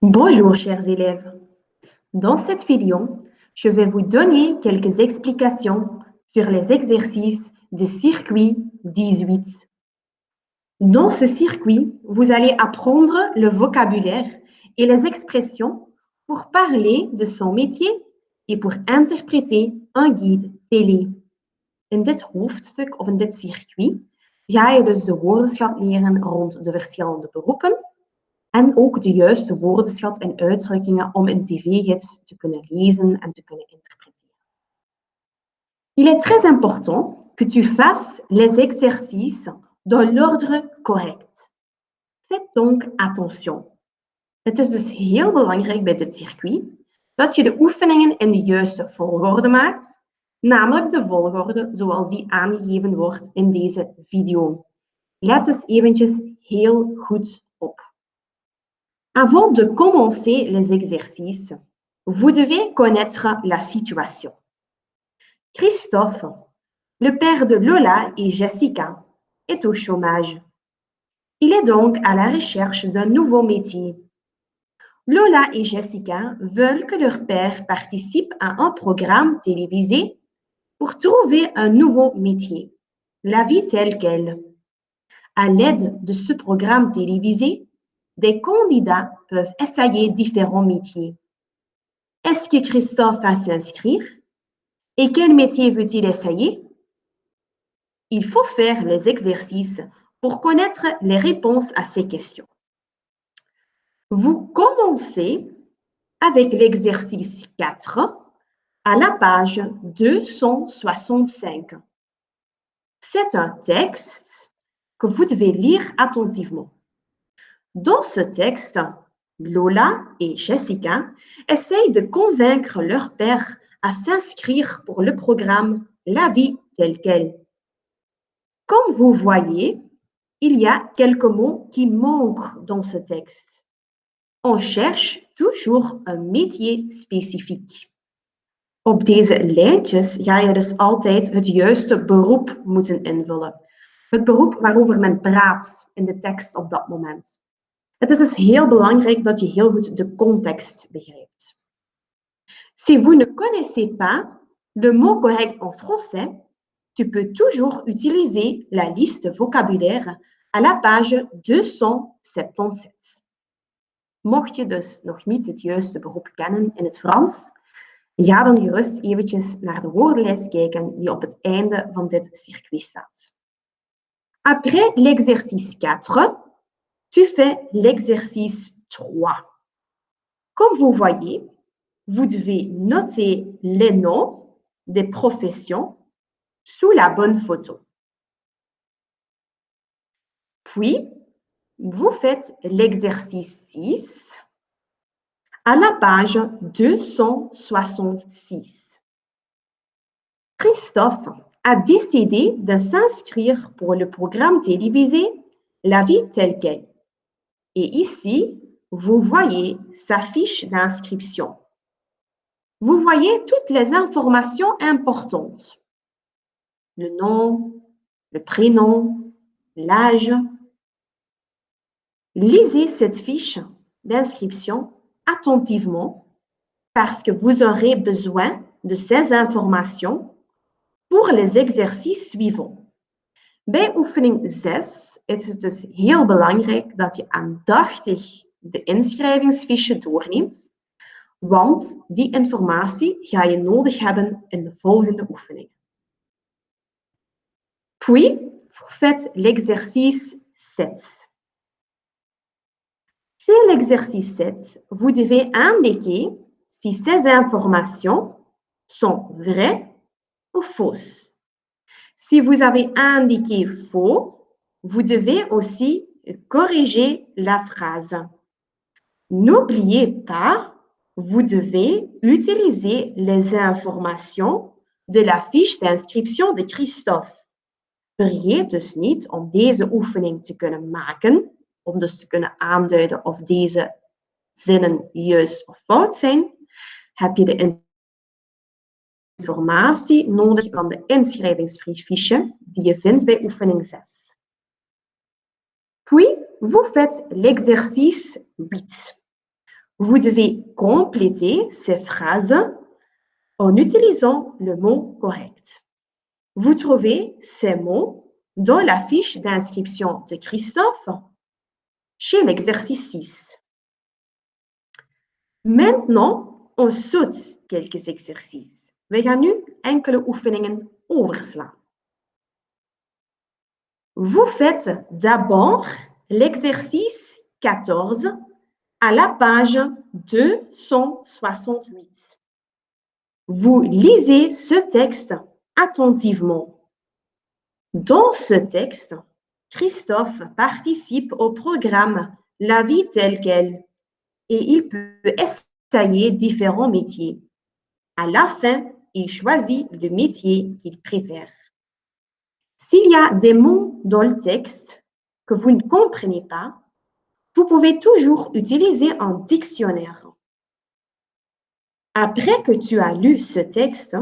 Bonjour chers élèves. Dans cette vidéo, je vais vous donner quelques explications sur les exercices du circuit 18. Dans ce circuit, vous allez apprendre le vocabulaire et les expressions pour parler de son métier et pour interpréter un guide télé. In dit hoofdstuk of in dit circuit ga je dus de woordenschat leren rond de verschillende beroepen en ook de juiste woordenschat en uitdrukkingen om een tv-gids te kunnen lezen en te kunnen interpreteren. Il est très important que tu fasses les exercices dans l'ordre correct. Faites donc attention. Het is dus heel belangrijk bij dit circuit dat je de oefeningen in de juiste volgorde maakt, namelijk de volgorde zoals die aangegeven wordt in deze video. Let dus eventjes heel goed op. Avant de commencer les exercices, vous devez connaître la situation. Christophe, le père de Lola et Jessica, est au chômage. Il est donc à la recherche d'un nouveau métier. Lola et Jessica veulent que leur père participe à un programme télévisé pour trouver un nouveau métier, la vie telle qu'elle. À l'aide de ce programme télévisé, des candidats peuvent essayer différents métiers. Est-ce que Christophe va s'inscrire? Et quel métier veut-il essayer? Il faut faire les exercices pour connaître les réponses à ces questions. Vous commencez avec l'exercice 4 à la page 265. C'est un texte que vous devez lire attentivement. Dans ce texte, Lola et Jessica essayent de convaincre leur père à s'inscrire pour le programme La vie telle qu'elle. Comme vous voyez, il y a quelques mots qui manquent dans ce texte. On cherche toujours un métier spécifique. Op deze lijntjes ga je dus altijd het juiste beroep moeten invullen. Het beroep waarover men praat in de tekst op dat moment. Het is dus heel belangrijk dat je heel goed de context begrijpt. Si vous ne connaissez pas le mot correct en français, tu peux toujours utiliser la liste vocabulaire à la page 277. Mocht je dus nog niet het juiste beroep kennen in het Frans, ga dan gerust eventjes naar de woordenlijst kijken die op het einde van dit circuit staat. Après l'exercice 4, tu fais l'exercice 3. Comme vous voyez, vous devez noter les noms des professions sous la bonne photo. Puis, vous faites l'exercice 6 à la page 266. Christophe a décidé de s'inscrire pour le programme télévisé La vie telle qu'elle. Et ici, vous voyez sa fiche d'inscription. Vous voyez toutes les informations importantes. Le nom, le prénom, l'âge. Lisez cette fiche d'inscription attentivement parce que vous aurez besoin de ces informations pour les exercices suivants. Bij oefening 6 is het dus heel belangrijk dat je aandachtig de inschrijvingsfiche doorneemt, want die informatie ga je nodig hebben in de volgende oefeningen. Puis, vous faites l'exercice 7. Chez l'exercice 7, vous devez indiquer si ces informations sont vraies ou fausses. Si vous avez indiqué faux, vous devez aussi corriger la phrase. N'oubliez pas, vous devez utiliser les informations de la fiche d'inscription de Christophe. Vergeet dus niet om deze oefening te kunnen maken, om dus te kunnen aanduiden of deze zinnen juist of fout zijn, heb je de informatie nodig van de inschrijvingsfiche die je vindt bij oefening 6. Puis, vous faites l'exercice 8. Vous devez compléter ces phrases en utilisant le mot correct. Vous trouvez ces mots dans la fiche d'inscription de Christophe chez l'exercice 6. Maintenant, on saute quelques exercices. We gaan nu enkele oefeningen overslaan. Vous faites d'abord l'exercice 14 à la page 268. Vous lisez ce texte attentivement. Dans ce texte, Christophe participe au programme La vie telle qu'elle et il peut essayer différents métiers. À la fin, il choisit le métier qu'il préfère. S'il y a des mots dans le texte que vous ne comprenez pas, vous pouvez toujours utiliser un dictionnaire. Après que tu as lu ce texte,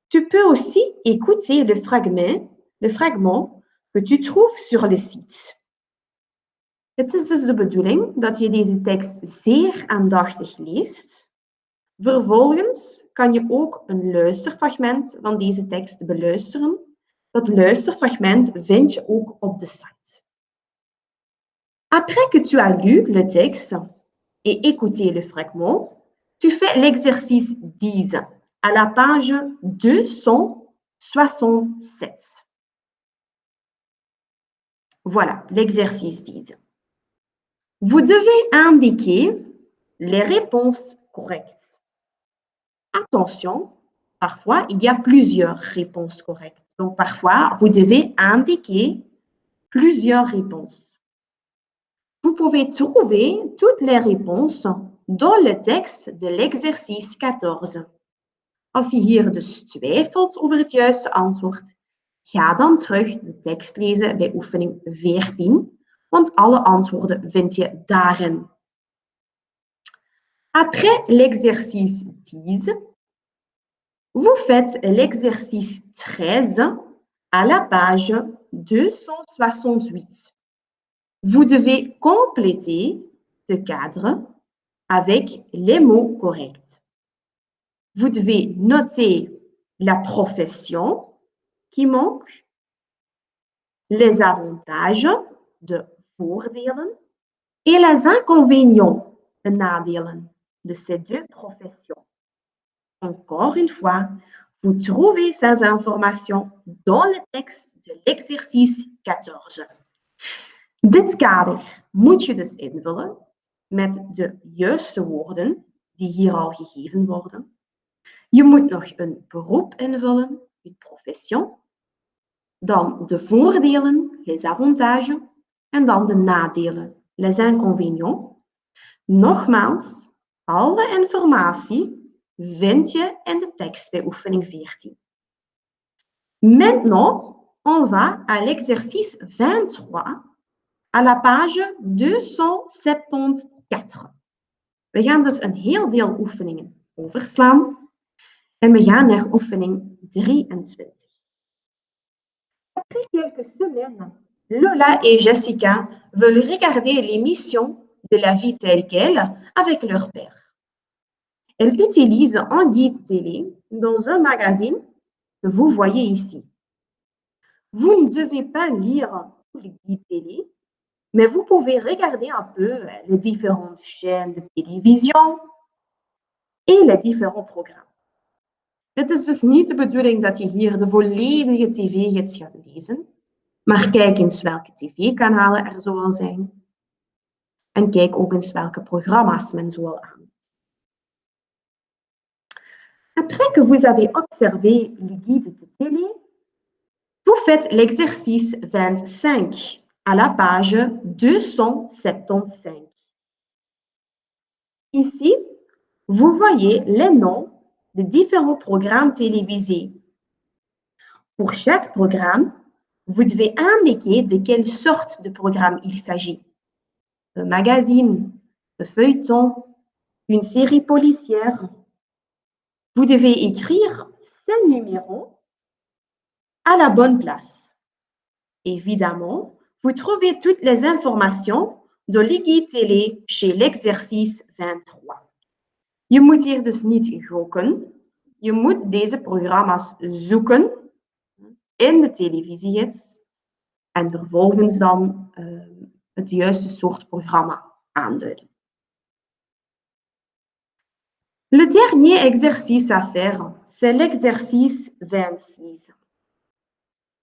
tu peux aussi écouter le fragment que tu trouves sur le site. Het is dus de bedoeling dat je deze tekst zeer aandachtig leest. Vervolgens kan je ook een luisterfragment van deze tekst beluisteren. Dat luisterfragment vind je ook op de site. Après que tu as lu le texte et écouté le fragment, tu fais l'exercice 10 à la page 267. Voilà, l'exercice 10. Vous devez indiquer les réponses correctes. Attention, parfois, il y a plusieurs réponses correctes. Donc, parfois, vous devez indiquer plusieurs réponses. Vous pouvez trouver toutes les réponses dans le texte de l'exercice 14. Als je hier dus twijfelt over het juiste antwoord, ga dan terug de tekst lezen bij oefening 14, want alle antwoorden vind je daarin. Après l'exercice 10, vous faites l'exercice 13 à la page 268. Vous devez compléter ce cadre avec les mots corrects. Vous devez noter la profession qui manque, les avantages, de voordelen, et les inconvénients, de nadelen, de ces deux professions. Encore une fois, vous trouvez ces informations dans le texte de l'exercice 14. Dit kader moet je dus invullen met de juiste woorden die hier al gegeven worden. Je moet nog een beroep invullen, une profession, dan de voordelen, les avantages, en dan de nadelen, les inconvénients. Nogmaals, alle informatie vind je in de tekst bij oefening 14. Maintenant, on va à l'exercice 23 à la page 274. We gaan dus een heel deel oefeningen overslaan en we gaan naar oefening 23. Après quelques semaines, Lola et Jessica veulent regarder l'émission de La vie telle qu'elle avec leur père. Elles utilisent un guide télé dans un magazine que vous voyez ici. Vous ne devez pas lire le guide télé, mais vous pouvez regarder un peu les différentes chaînes de télévision et les différents programmes. Het is dus niet de bedoeling dat je hier de volledige tv-gids gaat lezen, maar kijk eens welke tv-kanalen er zoal zijn. En kijk ook eens welke programma's men zoal aan. Après que vous avez observé le guide de télé, vous faites l'exercice 25 à la page 275. Ici, vous voyez les noms de différents programmes télévisés. Pour chaque programme, vous devez indiquer de quelle sorte de programme il s'agit. Un magazine, un feuilleton, une série policière. Vous devez écrire ces numéros à la bonne place. Évidemment, vous trouvez toutes les informations de Ligi-Télé chez l'exercice 23. Je moet hier dus niet gokken. Je moet deze programma's zoeken in de televisiegids en vervolgens dan het juiste soort programma aanduiden. Le dernier exercice à faire, c'est l'exercice 26.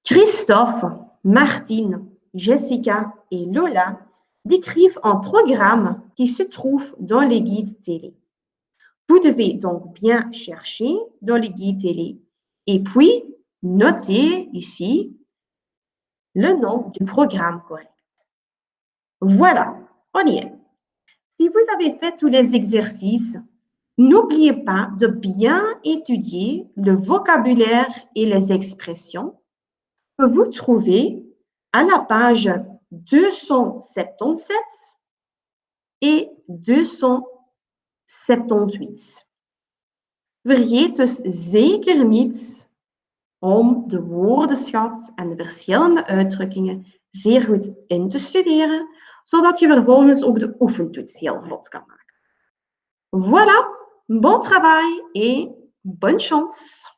Christophe, Martine, Jessica et Lola décrivent un programme qui se trouve dans les guides télé. Vous devez donc bien chercher dans les guides télé et puis noter ici le nom du programme correct. Voilà, on y est. Si vous avez fait tous les exercices, n'oubliez pas de bien étudier le vocabulaire et les expressions que vous trouvez à la page 277 et 278. Vergeet dus zeker niet om de woordenschat en de verschillende uitdrukkingen zeer goed in te studeren, zodat je vervolgens ook de oefentoets heel vlot kan maken. Voilà, bon travail et bonne chance!